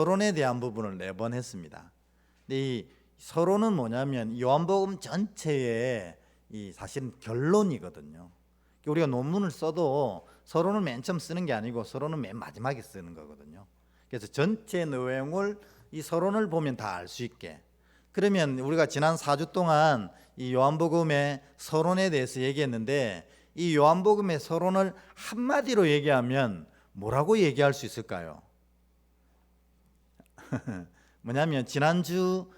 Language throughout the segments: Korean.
서론에 대한 부분을 4번 했습니다. 근데 이 서론은 뭐냐면 요한복음 전체의 이 사실은 결론이거든요. 우리가 논문을 써도 서론을 맨 처음 쓰는 게 아니고 서론은 맨 마지막에 쓰는 거거든요. 그래서 전체 내용을 이 서론을 보면 다 알 수 있게. 그러면 우리가 지난 4주 동안 이 요한복음의 서론에 대해서 얘기했는데, 이 요한복음의 서론을 한마디로 얘기하면 뭐라고 얘기할 수 있을까요? 뭐냐면 지난주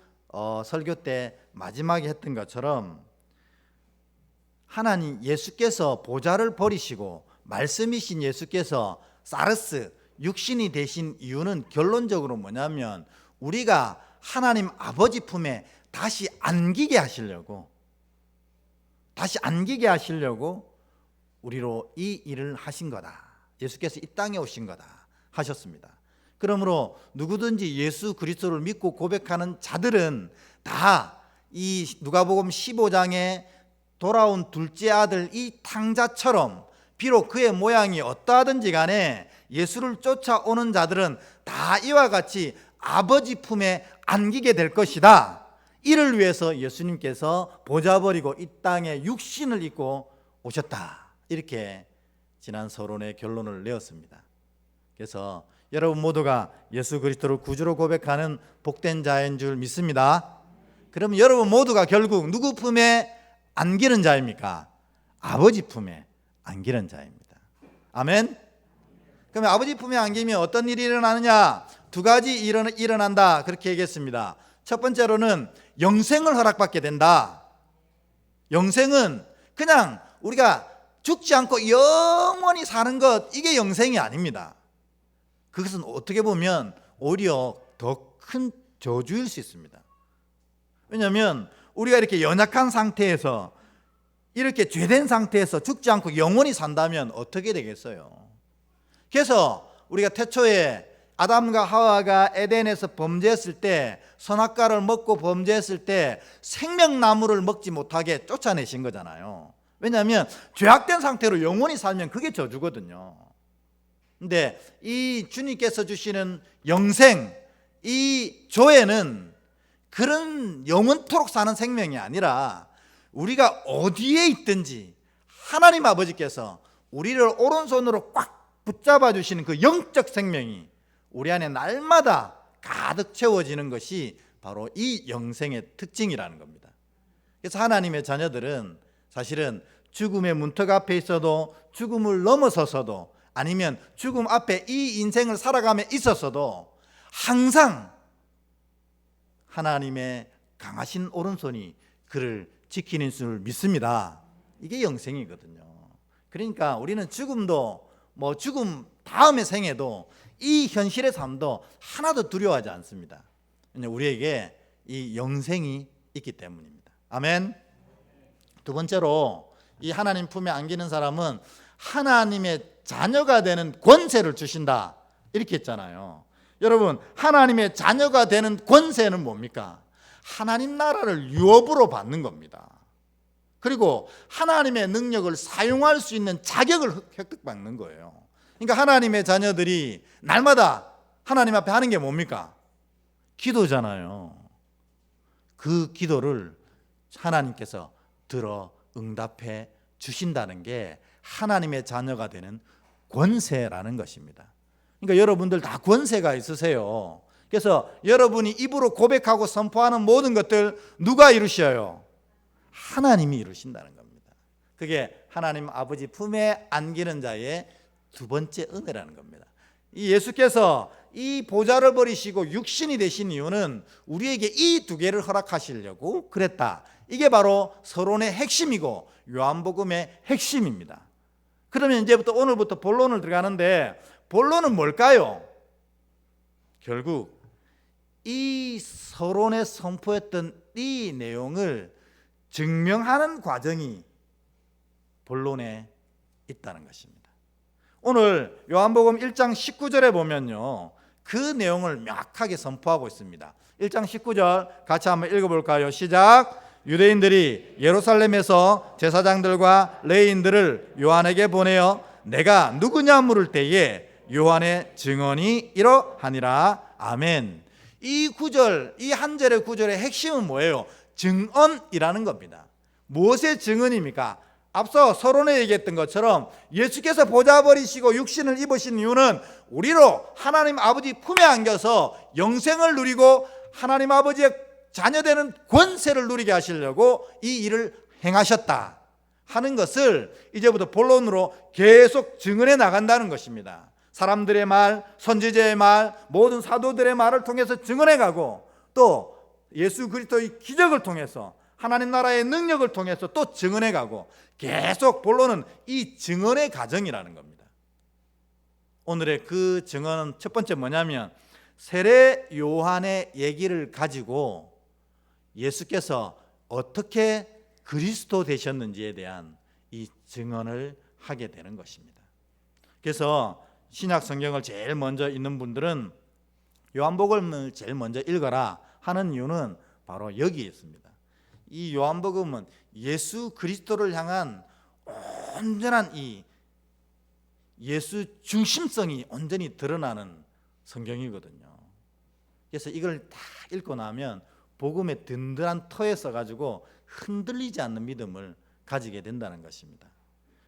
설교 때 마지막에 했던 것처럼 하나님 예수께서 보좌를 버리시고 말씀이신 예수께서 사르스 육신이 되신 이유는 결론적으로 뭐냐면 우리가 하나님 아버지 품에 다시 안기게 하시려고 우리로 이 일을 하신 거다. 예수께서 이 땅에 오신 거다 하셨습니다. 그러므로 누구든지 예수 그리스도를 믿고 고백하는 자들은 다 이 누가복음 15장에 돌아온 둘째 아들 이 탕자처럼 비록 그의 모양이 어떠하든지 간에 예수를 쫓아오는 자들은 다 이와 같이 아버지 품에 안기게 될 것이다. 이를 위해서 예수님께서 보좌 버리고 이 땅에 육신을 입고 오셨다. 이렇게 지난 서론의 결론을 내었습니다. 그래서 여러분 모두가 예수 그리스도를 구주로 고백하는 복된 자인 줄 믿습니다. 그럼 여러분 모두가 결국 누구 품에 안기는 자입니까? 아버지 품에 안기는 자입니다. 아멘. 그러면 아버지 품에 안기면 어떤 일이 일어나느냐? 2가지 일어난다 그렇게 얘기했습니다. 첫 번째로는 영생을 허락받게 된다. 영생은 그냥 우리가 죽지 않고 영원히 사는 것, 이게 영생이 아닙니다. 그것은 어떻게 보면 오히려 더 큰 저주일 수 있습니다. 왜냐하면 우리가 이렇게 연약한 상태에서, 이렇게 죄된 상태에서 죽지 않고 영원히 산다면 어떻게 되겠어요? 그래서 우리가 태초에 아담과 하와가 에덴에서 범죄했을 때, 선악과를 먹고 범죄했을 때 생명나무를 먹지 못하게 쫓아내신 거잖아요. 왜냐하면 죄악된 상태로 영원히 살면 그게 저주거든요. 근데 이 주님께서 주시는 영생, 이 조에는 그런 영원토록 사는 생명이 아니라 우리가 어디에 있든지 하나님 아버지께서 우리를 오른손으로 꽉 붙잡아 주시는 그 영적 생명이 우리 안에 날마다 가득 채워지는 것이 바로 이 영생의 특징이라는 겁니다. 그래서 하나님의 자녀들은 사실은 죽음의 문턱 앞에 있어도, 죽음을 넘어서서도, 아니면 죽음 앞에 이 인생을 살아가며 있었어도 항상 하나님의 강하신 오른손이 그를 지키는 줄 믿습니다. 이게 영생이거든요. 그러니까 우리는 죽음도, 죽음 다음의 생에도, 이 현실의 삶도 하나도 두려워하지 않습니다. 우리에게 이 영생이 있기 때문입니다. 아멘. 2번째로 이 하나님 품에 안기는 사람은 하나님의 자녀가 되는 권세를 주신다 이렇게 했잖아요. 여러분, 하나님의 자녀가 되는 권세는 뭡니까? 하나님 나라를 유업으로 받는 겁니다. 그리고 하나님의 능력을 사용할 수 있는 자격을 획득받는 거예요. 그러니까 하나님의 자녀들이 날마다 하나님 앞에 하는 게 뭡니까? 기도잖아요. 그 기도를 하나님께서 들어 응답해 주신다는 게 하나님의 자녀가 되는 권세라는 것입니다. 그러니까 여러분들 다 권세가 있으세요. 그래서 여러분이 입으로 고백하고 선포하는 모든 것들 누가 이루셔요? 하나님이 이루신다는 겁니다. 그게 하나님 아버지 품에 안기는 자의 2번째 은혜라는 겁니다. 이 예수께서 이 보좌를 버리시고 육신이 되신 이유는 우리에게 이 2개를 허락하시려고 그랬다. 이게 바로 서론의 핵심이고 요한복음의 핵심입니다. 그러면 이제부터 오늘부터 본론을 들어가는데, 본론은 뭘까요? 결국 이 서론에 선포했던 이 내용을 증명하는 과정이 본론에 있다는 것입니다. 오늘 요한복음 1장 19절에 보면요, 그 내용을 명확하게 선포하고 있습니다. 1장 19절 같이 한번 읽어볼까요? 시작. 유대인들이 예루살렘에서 제사장들과 레위인들을 요한에게 보내어 내가 누구냐 물을 때에 요한의 증언이 이러하니라. 아멘. 이 구절, 이 한 절의 구절의 핵심은 뭐예요? 증언이라는 겁니다. 무엇의 증언입니까? 앞서 서론에 얘기했던 것처럼 예수께서 보좌 버리시고 육신을 입으신 이유는 우리로 하나님 아버지 품에 안겨서 영생을 누리고 하나님 아버지의 자녀되는 권세를 누리게 하시려고 이 일을 행하셨다 하는 것을 이제부터 본론으로 계속 증언해 나간다는 것입니다. 사람들의 말, 선지자의 말, 모든 사도들의 말을 통해서 증언해 가고 또 예수 그리스도의 기적을 통해서 하나님 나라의 능력을 통해서 또 증언해 가고 계속 본론은 이 증언의 과정이라는 겁니다. 오늘의 그 증언은 첫 번째 뭐냐면 세례 요한의 얘기를 가지고 예수께서 어떻게 그리스도 되셨는지에 대한 이 증언을 하게 되는 것입니다. 그래서 신약 성경을 제일 먼저 읽는 분들은 요한복음을 제일 먼저 읽어라 하는 이유는 바로 여기에 있습니다. 이 요한복음은 예수 그리스도를 향한 온전한 이 예수 중심성이 온전히 드러나는 성경이거든요. 그래서 이걸 다 읽고 나면 복음의 든든한 터에 서가지고 흔들리지 않는 믿음을 가지게 된다는 것입니다.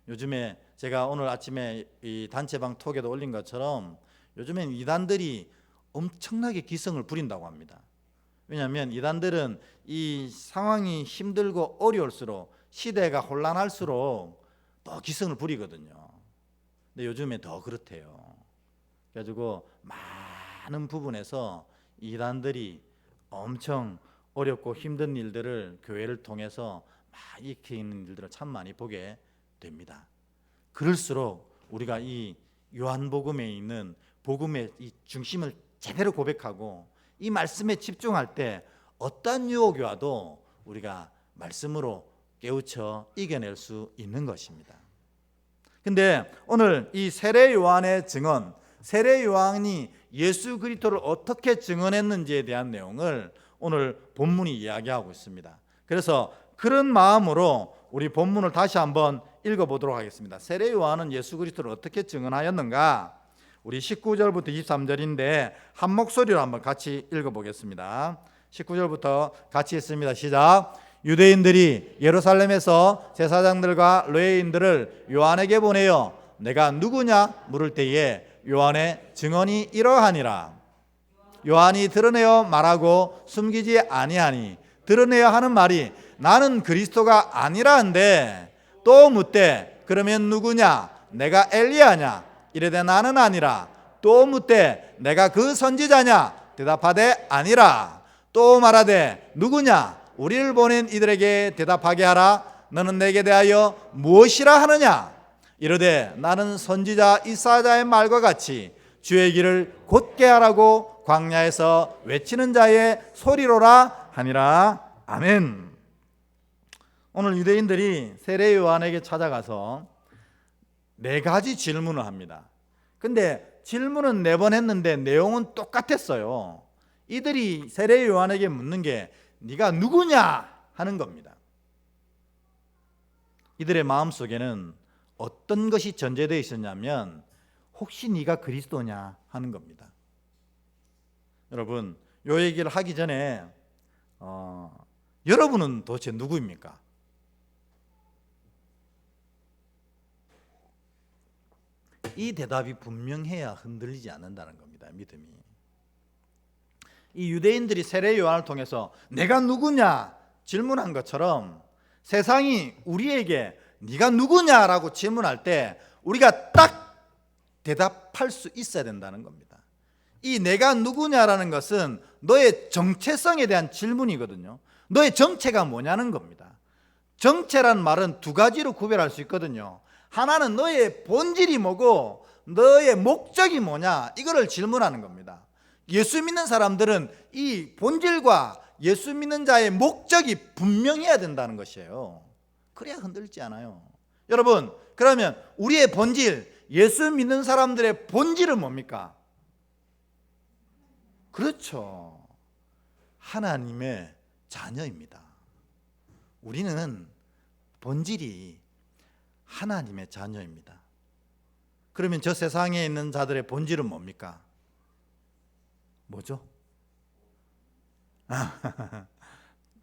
요즘에 제가 오늘 아침에 이 단체방 톡에도 올린 것처럼 요즘엔 이단들이 엄청나게 기성을 부린다고 합니다. 왜냐하면 이단들은 이 상황이 힘들고 어려울수록 시대가 혼란할수록 더 기성을 부리거든요. 근데 요즘에 더 그렇대요. 그래가지고 많은 부분에서 이단들이 엄청 어렵고 힘든 일들을 교회를 통해서 막 일으키는 일들을 참 많이 보게 됩니다. 그럴수록 우리가 이 요한복음에 있는 복음의 이 중심을 제대로 고백하고 이 말씀에 집중할 때 어떤 유혹이 와도 우리가 말씀으로 깨우쳐 이겨낼 수 있는 것입니다. 근데 오늘 이 세례 요한의 증언, 세례 요한이 예수 그리스도를 어떻게 증언했는지에 대한 내용을 오늘 본문이 이야기하고 있습니다. 그래서 그런 마음으로 우리 본문을 다시 한번 읽어보도록 하겠습니다. 세례 요한은 예수 그리스도를 어떻게 증언하였는가? 우리 19절부터 23절인데 한 목소리로 한번 같이 읽어보겠습니다. 19절부터 같이 읽습니다. 시작. 유대인들이 예루살렘에서 제사장들과 레위인들을 요한에게 보내어 내가 누구냐 물을 때에 요한의 증언이 이러하니라. 요한이 드러내어 말하고 숨기지 아니하니 드러내어 하는 말이 나는 그리스도가 아니라 한데 또 묻되 그러면 누구냐 내가 엘리야냐 이르되 나는 아니라 또 묻되 내가 그 선지자냐 대답하되 아니라 또 말하되 누구냐 우리를 보낸 이들에게 대답하게 하라. 너는 내게 대하여 무엇이라 하느냐 이르되 나는 선지자 이사야의 말과 같이 주의 길을 곧게 하라고 광야에서 외치는 자의 소리로라 하니라. 아멘. 오늘 유대인들이 세례 요한에게 찾아가서 4가지 질문을 합니다. 근데 질문은 4번 했는데 내용은 똑같았어요. 이들이 세례 요한에게 묻는 게 네가 누구냐 하는 겁니다. 이들의 마음속에는 어떤 것이 전제되어 있었냐면 혹시 네가 그리스도냐 하는 겁니다. 여러분, 요 얘기를 하기 전에 여러분은 도대체 누구입니까? 이 대답이 분명해야 흔들리지 않는다는 겁니다. 믿음이. 이 유대인들이 세례 요한을 통해서 내가 누구냐 질문한 것처럼 세상이 우리에게 네가 누구냐라고 질문할 때 우리가 딱 대답할 수 있어야 된다는 겁니다. 이 내가 누구냐라는 것은 너의 정체성에 대한 질문이거든요. 너의 정체가 뭐냐는 겁니다. 정체란 말은 2가지로 구별할 수 있거든요. 하나는 너의 본질이 뭐고 너의 목적이 뭐냐 이거를 질문하는 겁니다. 예수 믿는 사람들은 이 본질과 예수 믿는 자의 목적이 분명해야 된다는 것이에요. 그래야 흔들리지 않아요. 여러분, 그러면 우리의 본질, 예수 믿는 사람들의 본질은 뭡니까? 그렇죠. 하나님의 자녀입니다. 우리는 본질이 하나님의 자녀입니다. 그러면 저 세상에 있는 자들의 본질은 뭡니까? 뭐죠?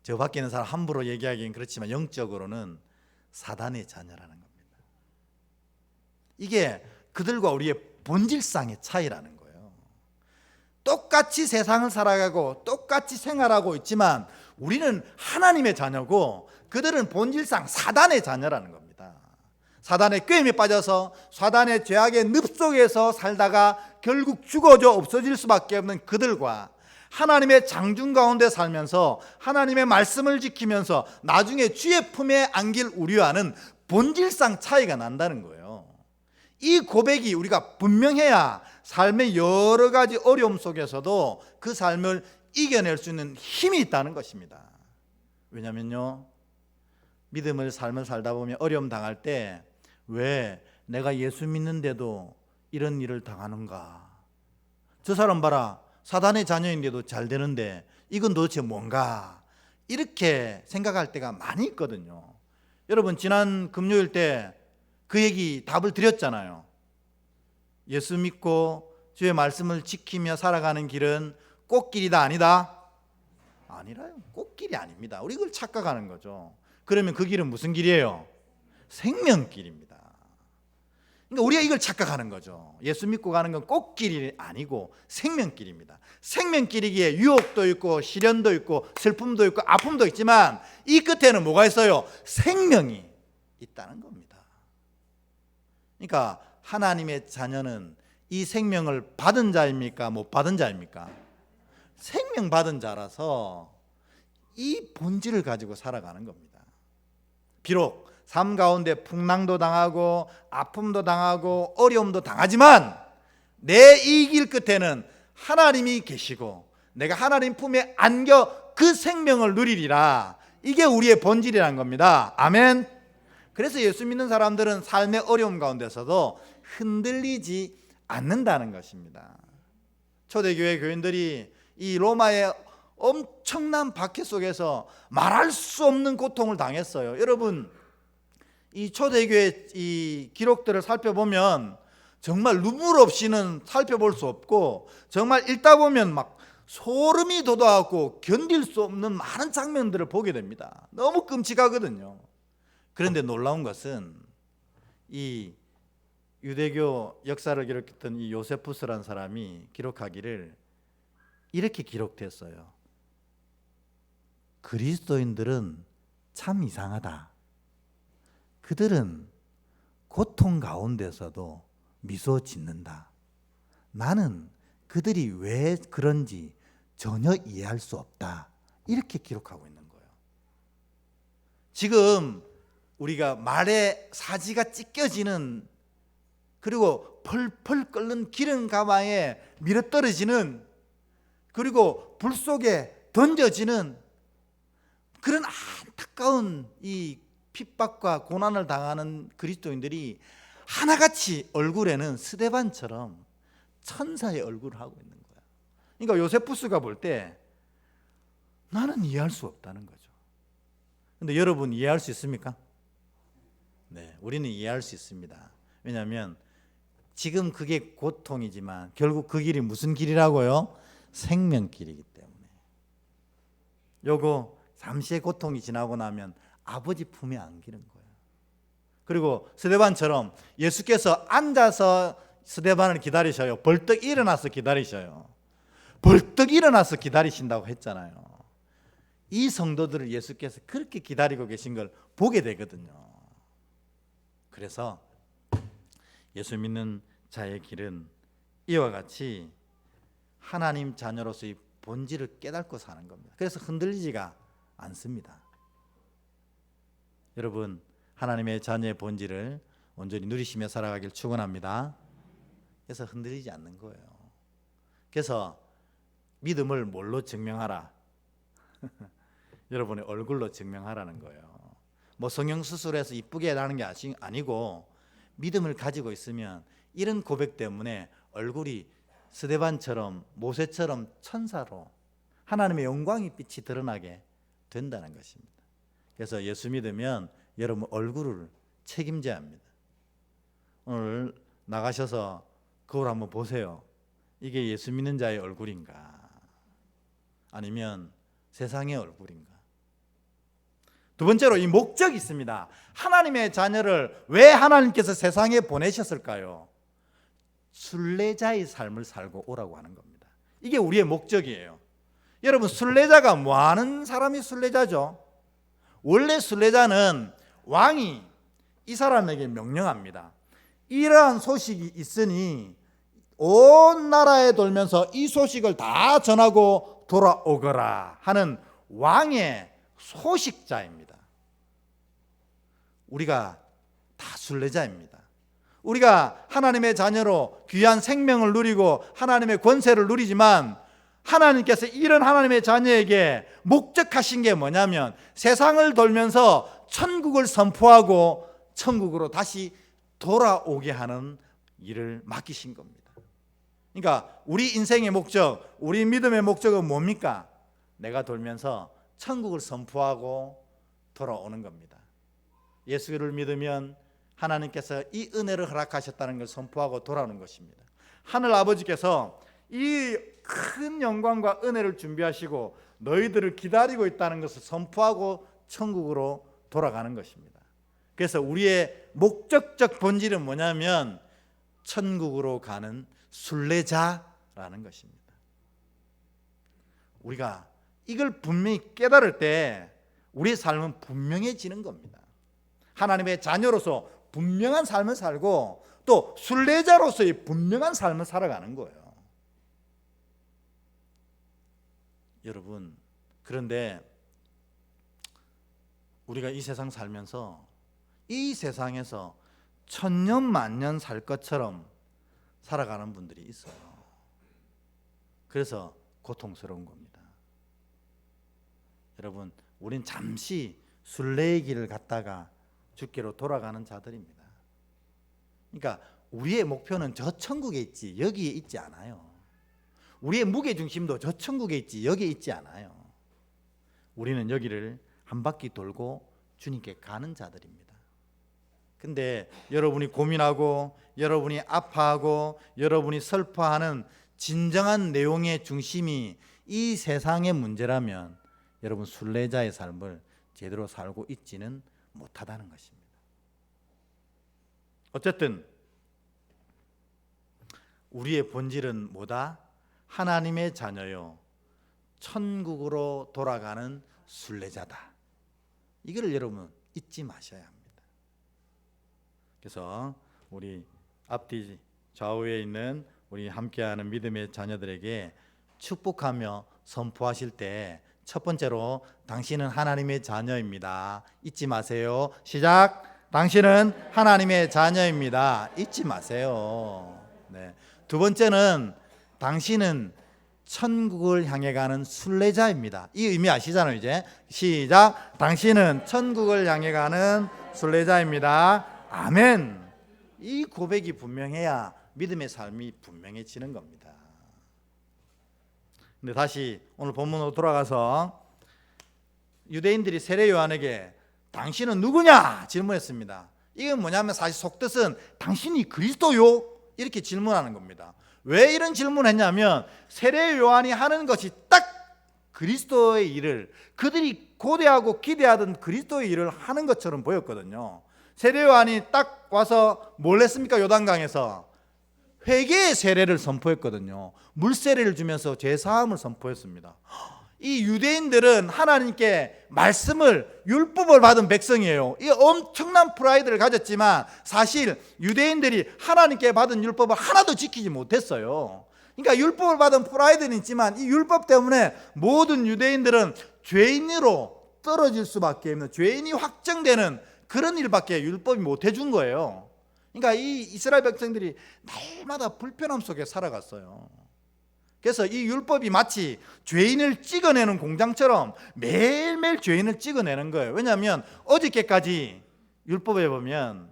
저 밖에 있는 사람 함부로 얘기하기는 그렇지만 영적으로는 사단의 자녀라는 겁니다. 이게 그들과 우리의 본질상의 차이라는 거예요. 똑같이 세상을 살아가고 똑같이 생활하고 있지만 우리는 하나님의 자녀고 그들은 본질상 사단의 자녀라는 겁니다. 사단의 꾀임에 빠져서 사단의 죄악의 늪 속에서 살다가 결국 죽어져 없어질 수밖에 없는 그들과 하나님의 장중 가운데 살면서 하나님의 말씀을 지키면서 나중에 주의 품에 안길 우리와는 본질상 차이가 난다는 거예요. 이 고백이 우리가 분명해야 삶의 여러 가지 어려움 속에서도 그 삶을 이겨낼 수 있는 힘이 있다는 것입니다. 왜냐면요, 믿음을 삶을 살다 보면 어려움 당할 때 왜 내가 예수 믿는데도 이런 일을 당하는가? 저 사람 봐라, 사단의 자녀인데도 잘 되는데 이건 도대체 뭔가? 이렇게 생각할 때가 많이 있거든요. 여러분, 지난 금요일 때 그 얘기 답을 드렸잖아요. 예수 믿고 주의 말씀을 지키며 살아가는 길은 꽃길이다 아니다? 아니라요. 꽃길이 아닙니다. 우리 그걸 착각하는 거죠. 그러면 그 길은 무슨 길이에요? 생명길입니다. 그러니까 우리가 이걸 착각하는 거죠. 예수 믿고 가는 건 꽃길이 아니고 생명길입니다. 생명길이기에 유혹도 있고 시련도 있고 슬픔도 있고 아픔도 있지만 이 끝에는 뭐가 있어요? 생명이 있다는 겁니다. 그러니까 하나님의 자녀는 이 생명을 받은 자입니까? 못 받은 자입니까? 생명 받은 자라서 이 본질을 가지고 살아가는 겁니다. 비록 삶 가운데 풍랑도 당하고 아픔도 당하고 어려움도 당하지만 내 이 길 끝에는 하나님이 계시고 내가 하나님 품에 안겨 그 생명을 누리리라. 이게 우리의 본질이라는 겁니다. 아멘. 그래서 예수 믿는 사람들은 삶의 어려움 가운데서도 흔들리지 않는다는 것입니다. 초대교회 교인들이 이 로마의 엄청난 박해 속에서 말할 수 없는 고통을 당했어요. 여러분, 이 초대교회 이 기록들을 살펴보면 정말 눈물 없이는 살펴볼 수 없고 정말 읽다 보면 막 소름이 돋아갖고 견딜 수 없는 많은 장면들을 보게 됩니다. 너무 끔찍하거든요. 그런데 놀라운 것은 이 유대교 역사를 기록했던 이 요세푸스라는 사람이 기록하기를 이렇게 기록됐어요. 그리스도인들은 참 이상하다. 그들은 고통 가운데서도 미소 짓는다. 나는 그들이 왜 그런지 전혀 이해할 수 없다. 이렇게 기록하고 있는 거예요. 지금 우리가 말에 사지가 찢겨지는 그리고 펄펄 끓는 기름 가마에 밀어떨어지는 그리고 불 속에 던져지는 그런 안타까운 이 핍박과 고난을 당하는 그리스도인들이 하나같이 얼굴에는 스데반처럼 천사의 얼굴을 하고 있는 거야. 그러니까 요세푸스가 볼 때 나는 이해할 수 없다는 거죠. 근데 여러분 이해할 수 있습니까? 네, 우리는 이해할 수 있습니다. 왜냐하면 지금 그게 고통이지만 결국 그 길이 무슨 길이라고요? 생명길이기 때문에. 요거 잠시의 고통이 지나고 나면 아버지 품에 안기는 거예요. 그리고 스데반처럼 예수께서 앉아서 스데반을 기다리셔요. 벌떡 일어나서 기다리셔요. 벌떡 일어나서 기다리신다고 했잖아요. 이 성도들을 예수께서 그렇게 기다리고 계신 걸 보게 되거든요. 그래서 예수 믿는 자의 길은 이와 같이 하나님 자녀로서의 본질을 깨닫고 사는 겁니다. 그래서 흔들리지가 않습니다. 여러분, 하나님의 자녀의 본질을 온전히 누리시며 살아가길 축원합니다. 그래서 흔들리지 않는 거예요. 그래서 믿음을 뭘로 증명하라? 여러분의 얼굴로 증명하라는 거예요. 뭐 성형수술해서 이쁘게 하는 게 아니고 믿음을 가지고 있으면 이런 고백 때문에 얼굴이 스데반처럼 모세처럼 천사로 하나님의 영광의 빛이 드러나게 된다는 것입니다. 그래서 예수 믿으면 여러분 얼굴을 책임져야 합니다. 오늘 나가셔서 거울 한번 보세요. 이게 예수 믿는 자의 얼굴인가? 아니면 세상의 얼굴인가? 두 번째로 이 목적이 있습니다. 하나님의 자녀를 왜 하나님께서 세상에 보내셨을까요? 순례자의 삶을 살고 오라고 하는 겁니다. 이게 우리의 목적이에요. 여러분, 순례자가 뭐 하는 사람이 순례자죠? 원래 순례자는 왕이 이 사람에게 명령합니다. 이러한 소식이 있으니 온 나라에 돌면서 이 소식을 다 전하고 돌아오거라 하는 왕의 소식자입니다. 우리가 다 순례자입니다. 우리가 하나님의 자녀로 귀한 생명을 누리고 하나님의 권세를 누리지만 하나님께서 이런 하나님의 자녀에게 목적하신 게 뭐냐면 세상을 돌면서 천국을 선포하고 천국으로 다시 돌아오게 하는 일을 맡기신 겁니다. 그러니까 우리 인생의 목적, 우리 믿음의 목적은 뭡니까? 내가 돌면서 천국을 선포하고 돌아오는 겁니다. 예수를 믿으면 하나님께서 이 은혜를 허락하셨다는 걸 선포하고 돌아오는 것입니다. 하늘 아버지께서 이 큰 영광과 은혜를 준비하시고 너희들을 기다리고 있다는 것을 선포하고 천국으로 돌아가는 것입니다. 그래서 우리의 목적적 본질은 뭐냐면 천국으로 가는 순례자라는 것입니다. 우리가 이걸 분명히 깨달을 때 우리의 삶은 분명해지는 겁니다. 하나님의 자녀로서 분명한 삶을 살고 또 순례자로서의 분명한 삶을 살아가는 거예요. 여러분, 그런데 우리가 이 세상 살면서 이 세상에서 천년 만년 살 것처럼 살아가는 분들이 있어요. 그래서 고통스러운 겁니다. 여러분, 우린 잠시 순례의 길을 갔다가 주께로 돌아가는 자들입니다. 그러니까 우리의 목표는 저 천국에 있지 여기에 있지 않아요. 우리의 무게중심도 저 천국에 있지 여기에 있지 않아요. 우리는 여기를 한 바퀴 돌고 주님께 가는 자들입니다. 근데 여러분이 고민하고 여러분이 아파하고 여러분이 슬퍼하는 진정한 내용의 중심이 이 세상의 문제라면 여러분 순례자의 삶을 제대로 살고 있지는 못하다는 것입니다. 어쨌든 우리의 본질은 뭐다? 하나님의 자녀요 천국으로 돌아가는 순례자다. 이거를 여러분 잊지 마셔야 합니다. 그래서 우리 앞뒤 좌우에 있는 우리 함께하는 믿음의 자녀들에게 축복하며 선포하실 때 첫 번째로 당신은 하나님의 자녀입니다. 잊지 마세요. 시작. 당신은 하나님의 자녀입니다. 잊지 마세요. 네. 두 번째는 당신은 천국을 향해 가는 순례자입니다. 이 의미 아시잖아요. 이제 시작. 당신은 천국을 향해 가는 순례자입니다. 아멘. 이 고백이 분명해야 믿음의 삶이 분명해지는 겁니다. 근데 다시 오늘 본문으로 돌아가서 유대인들이 세례 요한에게 당신은 누구냐 질문했습니다. 이건 뭐냐면 사실 속뜻은 당신이 그리스도요? 이렇게 질문하는 겁니다. 왜 이런 질문을 했냐면 세례 요한이 하는 것이 딱 그리스도의 일을 그들이 고대하고 기대하던 그리스도의 일을 하는 것처럼 보였거든요. 세례 요한이 딱 와서 뭘 했습니까? 요단강에서 회개의 세례를 선포했거든요. 물세례를 주면서 죄사함을 선포했습니다. 이 유대인들은 하나님께 말씀을 율법을 받은 백성이에요. 이 엄청난 프라이드를 가졌지만 사실 유대인들이 하나님께 받은 율법을 하나도 지키지 못했어요. 그러니까 율법을 받은 프라이드는 있지만 이 율법 때문에 모든 유대인들은 죄인으로 떨어질 수밖에 없는 죄인이 확정되는 그런 일밖에 율법이 못 해준 거예요. 그러니까 이 이스라엘 백성들이 날마다 불편함 속에 살아갔어요. 그래서 이 율법이 마치 죄인을 찍어내는 공장처럼 매일매일 죄인을 찍어내는 거예요. 왜냐하면 어저께까지 율법에 보면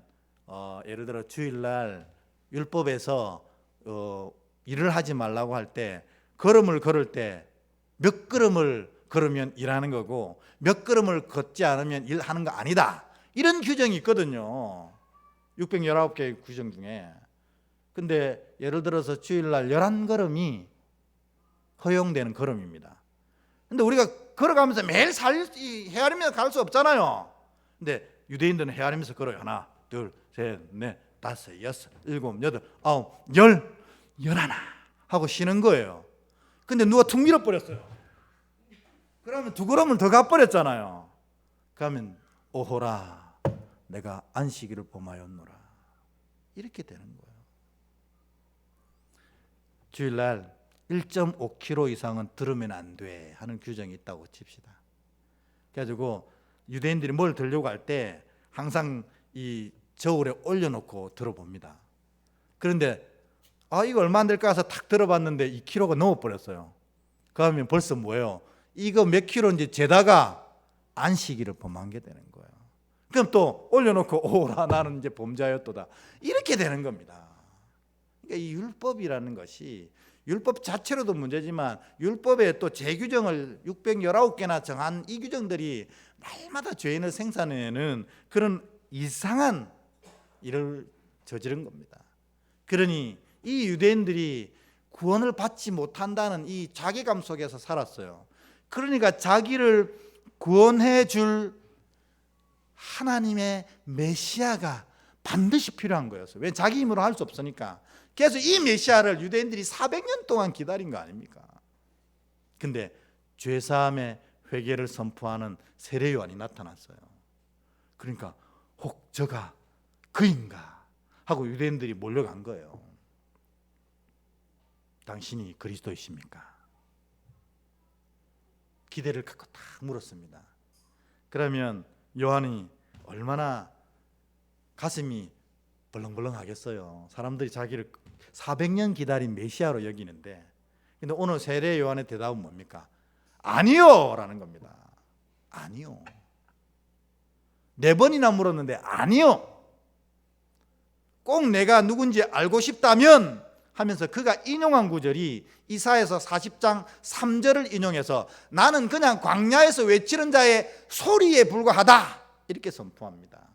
예를 들어 주일날 율법에서 일을 하지 말라고 할 때 걸음을 걸을 때 몇 걸음을 걸으면 일하는 거고 몇 걸음을 걷지 않으면 일하는 거 아니다. 이런 규정이 있거든요. 619개의 규정 중에. 근데 예를 들어서 주일날 11걸음이 허용되는 걸음입니다. 근데 우리가 걸어가면서 매일 헤아리면서 갈 수 없잖아요. 근데 유대인들은 헤아리면서 걸어요. 하나, 둘, 셋, 넷, 다섯, 여섯, 일곱, 여덟, 아홉, 열, 열하나 하고 쉬는 거예요. 근데 누가 툭 밀어버렸어요. 그러면 2걸음을 더 가버렸잖아요. 그러면 오호라 내가 안식일을 범하였노라 이렇게 되는 거예요. 주일날 1.5km 이상은 들으면 안 돼 하는 규정이 있다고 칩시다. 그래가지고 유대인들이 뭘 들려고 할 때 항상 이 저울에 올려놓고 들어봅니다. 그런데 이거 얼마 안 될까 해서 탁 들어봤는데 2km가 넘어버렸어요. 그러면 벌써 뭐예요? 이거 몇 킬로인지 재다가 안식일을 범한 게 되는 거예요. 그럼 또 올려놓고 오라 나는 이제 범죄하였도다 이렇게 되는 겁니다. 그러니까 이 율법이라는 것이 율법 자체로도 문제지만 율법에 또 재규정을 619개나 정한 이 규정들이 날마다 죄인을 생산해내는 그런 이상한 일을 저지른 겁니다. 그러니 이 유대인들이 구원을 받지 못한다는 이 자괴감 속에서 살았어요. 그러니까 자기를 구원해 줄 하나님의 메시아가 반드시 필요한 거였어요. 왜? 자기 힘으로 할 수 없으니까. 그래서 이 메시아를 유대인들이 400년 동안 기다린 거 아닙니까? 근데 죄사함의 회개를 선포하는 세례 요한이 나타났어요. 그러니까 혹 저가 그인가 하고 유대인들이 몰려간 거예요. 당신이 그리스도이십니까? 기대를 갖고 딱 물었습니다. 그러면 요한이 얼마나 가슴이 벌렁벌렁 하겠어요. 사람들이 자기를 400년 기다린 메시아로 여기는데, 근데 오늘 세례 요한의 대답은 뭡니까? 아니요 라는 겁니다. 아니요. 4번이나 물었는데 아니요. 꼭 내가 누군지 알고 싶다면 하면서 그가 인용한 구절이 이사야서 40장 3절을 인용해서 나는 그냥 광야에서 외치는 자의 소리에 불과하다 이렇게 선포합니다.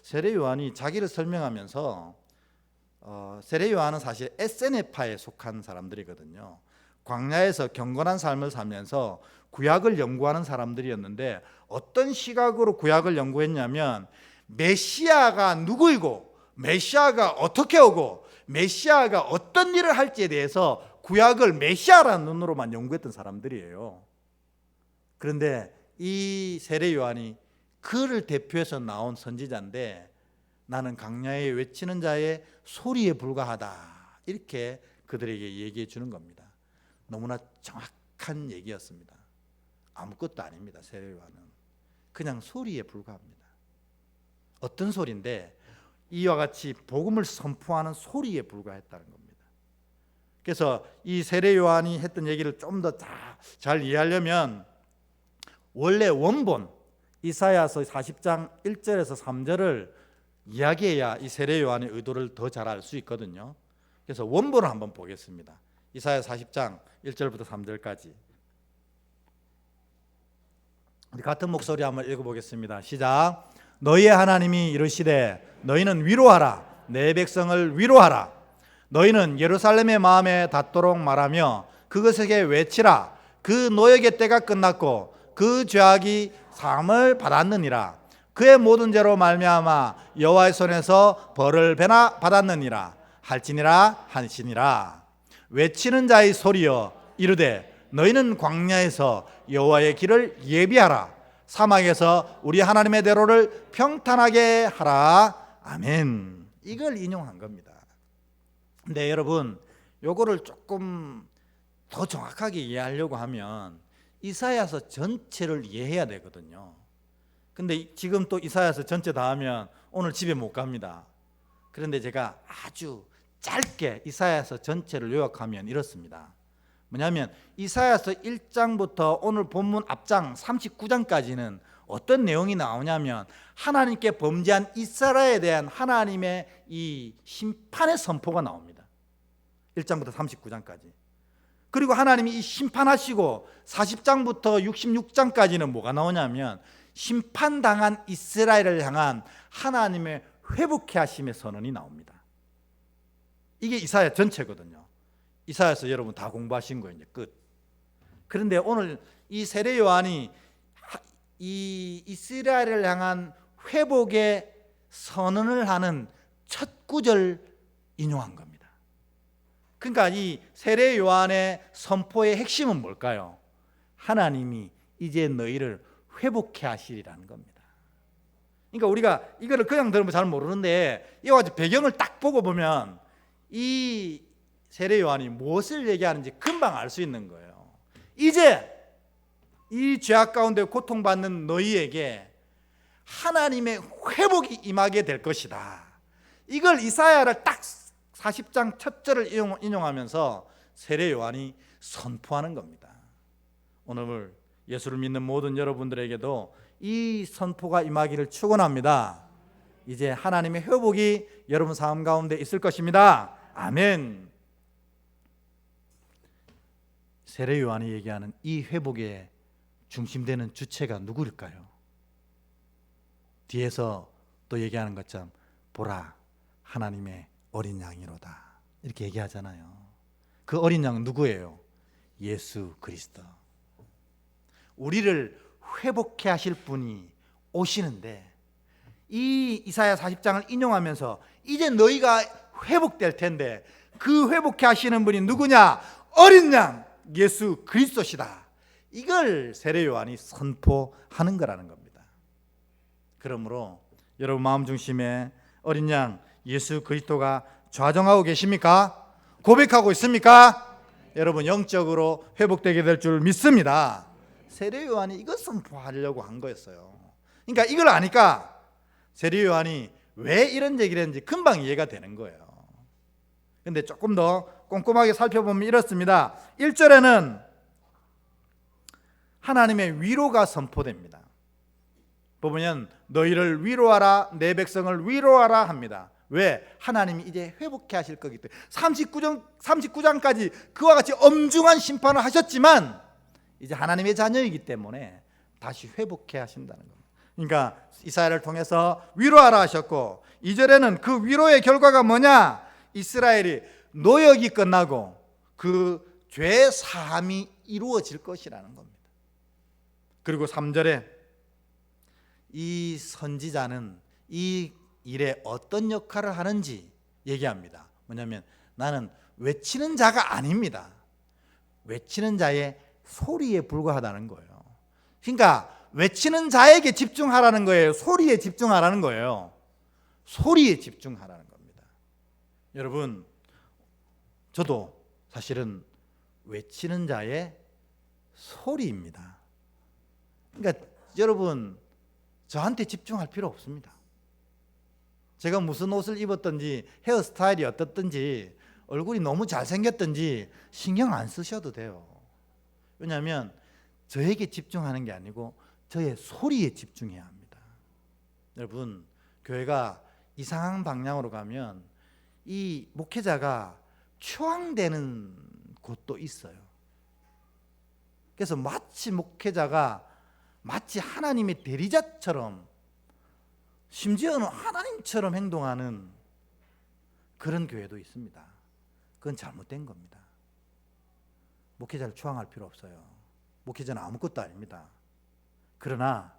세례 요한이 자기를 설명하면서 세례 요한은 사실 에세네파에 속한 사람들이거든요. 광야에서 경건한 삶을 살면서 구약을 연구하는 사람들이었는데 어떤 시각으로 구약을 연구했냐면 메시아가 누구이고 메시아가 어떻게 오고 메시아가 어떤 일을 할지에 대해서 구약을 메시아라는 눈으로만 연구했던 사람들이에요. 그런데 이 세례 요한이 그를 대표해서 나온 선지자인데 나는 광야에 외치는 자의 소리에 불과하다 이렇게 그들에게 얘기해 주는 겁니다. 너무나 정확한 얘기였습니다. 아무것도 아닙니다. 세례 요한은 그냥 소리에 불과합니다. 어떤 소리인데 이와 같이 복음을 선포하는 소리에 불과했다는 겁니다. 그래서 이 세례 요한이 했던 얘기를 좀 더 잘 이해하려면 원래 원본 이사야서 40장 1절에서 3절을 이야기해야 이 세례 요한의 의도를 더 잘 알 수 있거든요. 그래서 원본을 한번 보겠습니다. 이사야 40장 1절부터 3절까지 우리 같은 목소리 한번 읽어보겠습니다. 시작. 너희의 하나님이 이르시되 너희는 위로하라 내 백성을 위로하라 너희는 예루살렘의 마음에 닿도록 말하며 그것에게 외치라 그 노역의 때가 끝났고 그 죄악이 사함을 받았느니라 그의 모든 죄로 말미암아 여호와의 손에서 벌을 받았느니라 할지니라 하시니라 외치는 자의 소리여 이르되 너희는 광야에서 여호와의 길을 예비하라 사막에서 우리 하나님의 대로를 평탄하게 하라 아멘. 이걸 인용한 겁니다. 근데 여러분 요거를 조금 더 정확하게 이해하려고 하면 이사야서 전체를 이해해야 되거든요. 근데 지금 또 이사야서 전체 다 하면 오늘 집에 못 갑니다. 그런데 제가 아주 짧게 이사야서 전체를 요약하면 이렇습니다. 뭐냐면 이사야서 1장부터 오늘 본문 앞장 39장까지는 어떤 내용이 나오냐면 하나님께 범죄한 이스라엘에 대한 하나님의 이 심판의 선포가 나옵니다. 1장부터 39장까지. 그리고 하나님이 이 심판하시고 40장부터 66장까지는 뭐가 나오냐면 심판당한 이스라엘을 향한 하나님의 회복케 하심의 선언이 나옵니다. 이게 이사야 전체거든요. 이사야서 여러분 다 공부하신 거예요. 이제 끝. 그런데 오늘 이 세례 요한이 이 이스라엘을 향한 회복의 선언을 하는 첫 구절 인용한 겁니다. 그러니까 이 세례 요한의 선포의 핵심은 뭘까요? 하나님이 이제 너희를 회복해 하시리라는 겁니다. 그러니까 우리가 이거를 그냥 들으면 잘 모르는데 이와 같이 배경을 딱 보고 보면 이 세례 요한이 무엇을 얘기하는지 금방 알 수 있는 거예요. 이제 이 죄악 가운데 고통받는 너희에게 하나님의 회복이 임하게 될 것이다. 이걸 이사야를 딱 40장 첫 절을 인용하면서 세례 요한이 선포하는 겁니다. 오늘 예수를 믿는 모든 여러분들에게도 이 선포가 임하기를 축원합니다. 이제 하나님의 회복이 여러분 삶 가운데 있을 것입니다. 아멘. 세례 요한이 얘기하는 이 회복의 중심되는 주체가 누구일까요? 뒤에서 또 얘기하는 것처럼 보라 하나님의 어린 양이로다 이렇게 얘기하잖아요. 그 어린 양은 누구예요? 예수 그리스도. 우리를 회복해 하실 분이 오시는데 이 이사야 40장을 인용하면서 이제 너희가 회복될 텐데 그 회복해 하시는 분이 누구냐? 어린 양 예수 그리스도시다. 이걸 세례 요한이 선포하는 거라는 겁니다. 그러므로 여러분 마음 중심에 어린 양 예수 그리스도가 좌정하고 계십니까? 고백하고 있습니까? 여러분 영적으로 회복되게 될 줄 믿습니다. 세례 요한이 이것 선포하려고 한 거였어요. 그러니까 이걸 아니까 세례 요한이 왜 이런 얘기를 했는지 금방 이해가 되는 거예요. 근데 조금 더 꼼꼼하게 살펴보면 이렇습니다. 1절에는 하나님의 위로가 선포됩니다. 보면 너희를 위로하라 내 백성을 위로하라 합니다. 왜? 하나님이 이제 회복해 하실 거기 때문에 39장까지 그와 같이 엄중한 심판을 하셨지만 이제 하나님의 자녀이기 때문에 다시 회복해 하신다는 겁니다. 그러니까 이사야를 통해서 위로하라 하셨고 2절에는 그 위로의 결과가 뭐냐? 이스라엘이 노역이 끝나고 그 죄 사함이 이루어질 것이라는 겁니다. 그리고 3절에 이 선지자는 이 일에 어떤 역할을 하는지 얘기합니다. 뭐냐면 나는 외치는 자가 아닙니다. 외치는 자의 소리에 불과하다는 거예요. 그러니까 외치는 자에게 집중하라는 거예요. 소리에 집중하라는 거예요. 소리에 집중하라는 겁니다. 여러분, 저도 사실은 외치는 자의 소리입니다. 그러니까 여러분 저한테 집중할 필요 없습니다. 제가 무슨 옷을 입었든지 헤어스타일이 어떻든지 얼굴이 너무 잘생겼든지 신경 안 쓰셔도 돼요. 왜냐하면 저에게 집중하는 게 아니고 저의 소리에 집중해야 합니다. 여러분 교회가 이상한 방향으로 가면 이 목회자가 추앙되는 곳도 있어요. 그래서 마치 목회자가 마치 하나님의 대리자처럼 심지어는 하나님처럼 행동하는 그런 교회도 있습니다. 그건 잘못된 겁니다. 목회자를 추앙할 필요 없어요. 목회자는 아무것도 아닙니다. 그러나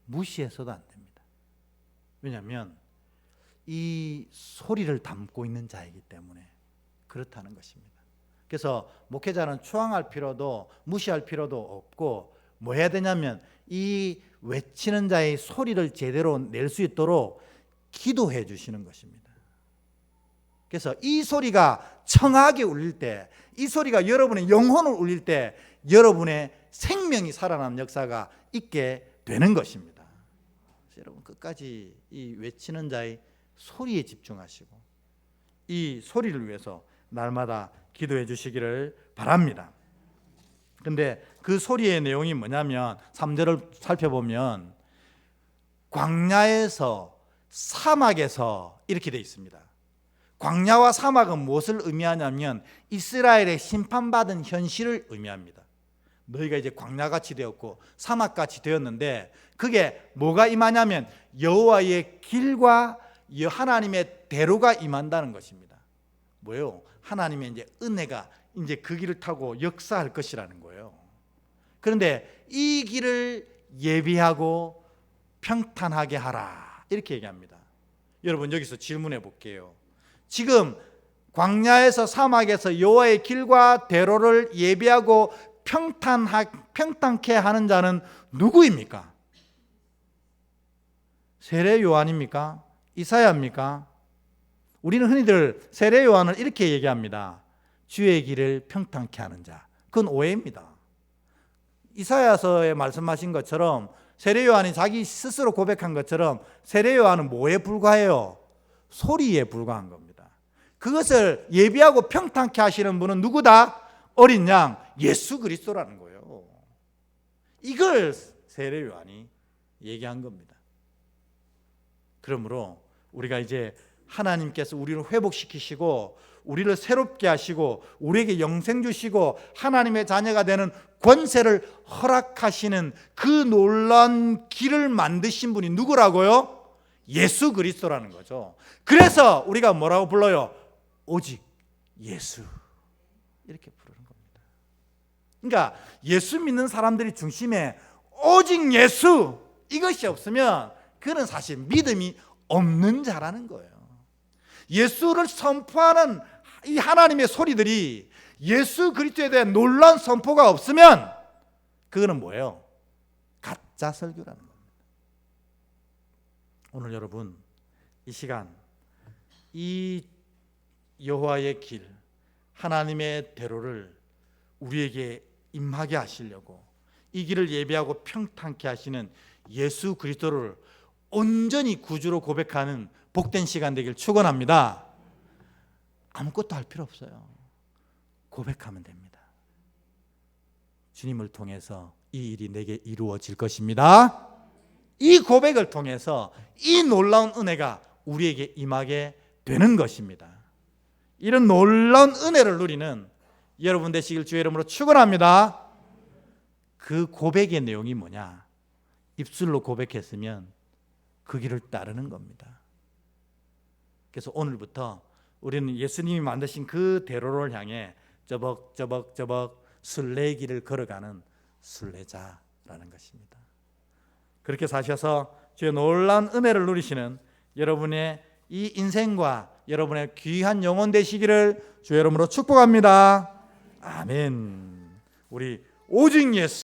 무시해서도 안 됩니다. 왜냐하면 이 소리를 담고 있는 자이기 때문에 그렇다는 것입니다. 그래서 목회자는 추앙할 필요도 무시할 필요도 없고 뭐 해야 되냐면 이 외치는 자의 소리를 제대로 낼 수 있도록 기도해 주시는 것입니다. 그래서 이 소리가 청하게 울릴 때, 이 소리가 여러분의 영혼을 울릴 때 여러분의 생명이 살아나는 역사가 있게 되는 것입니다. 여러분 끝까지 이 외치는 자의 소리에 집중하시고 이 소리를 위해서 날마다 기도해 주시기를 바랍니다. 근데 그 소리의 내용이 뭐냐면 3절을 살펴보면 광야에서 사막에서 이렇게 되어 있습니다. 광야와 사막은 무엇을 의미하냐면 이스라엘의 심판받은 현실을 의미합니다. 너희가 이제 광야같이 되었고 사막같이 되었는데 그게 뭐가 임하냐면 여호와의 길과 하나님의 대로가 임한다는 것입니다. 뭐예요? 하나님의 이제 은혜가 이제 그 길을 타고 역사할 것이라는 거예요. 그런데 이 길을 예비하고 평탄하게 하라, 이렇게 얘기합니다. 여러분, 여기서 질문해 볼게요. 지금 광야에서 사막에서 여호와의 길과 대로를 예비하고 평탄케 하는 자는 누구입니까? 세례 요한입니까? 이사야입니까? 우리는 흔히들 세례 요한을 이렇게 얘기합니다. 주의 길을 평탄케 하는 자. 그건 오해입니다. 이사야서에 말씀하신 것처럼, 세례 요한이 자기 스스로 고백한 것처럼, 세례 요한은 뭐에 불과해요? 소리에 불과한 겁니다. 그것을 예비하고 평탄케 하시는 분은 누구다? 어린 양 예수 그리스도라는 거예요. 이걸 세례 요한이 얘기한 겁니다. 그러므로 우리가 이제 하나님께서 우리를 회복시키시고 우리를 새롭게 하시고 우리에게 영생 주시고 하나님의 자녀가 되는 권세를 허락하시는 그 놀라운 길을 만드신 분이 누구라고요? 예수 그리스도라는 거죠. 그래서 우리가 뭐라고 불러요? 오직 예수, 이렇게 부르는 겁니다. 그러니까 예수 믿는 사람들이 중심에 오직 예수, 이것이 없으면 그는 사실 믿음이 없는 자라는 거예요. 예수를 선포하는 이 하나님의 소리들이 예수 그리스도에 대한 놀라운 선포가 없으면 그거는 뭐예요? 가짜 설교라는 겁니다. 오늘 여러분, 이 시간 이 여호와의 길, 하나님의 대로를 우리에게 임하게 하시려고 이 길을 예비하고 평탄케 하시는 예수 그리스도를 온전히 구주로 고백하는 복된 시간 되길 축원합니다. 아무것도 할 필요 없어요. 고백하면 됩니다. 주님을 통해서 이 일이 내게 이루어질 것입니다. 이 고백을 통해서 이 놀라운 은혜가 우리에게 임하게 되는 것입니다. 이런 놀라운 은혜를 누리는 여러분 되시길 주의 이름으로 축원합니다. 그 고백의 내용이 뭐냐? 입술로 고백했으면 그 길을 따르는 겁니다. 그래서 오늘부터 우리는 예수님이 만드신 그 대로를 향해 저벅저벅 순례의 길을 걸어가는 순례자라는 것입니다. 그렇게 사셔서 주의 놀라운 은혜를 누리시는 여러분의 이 인생과 여러분의 귀한 영혼 되시기를 주의 이름으로 축복합니다. 아멘. 우리 오직 예수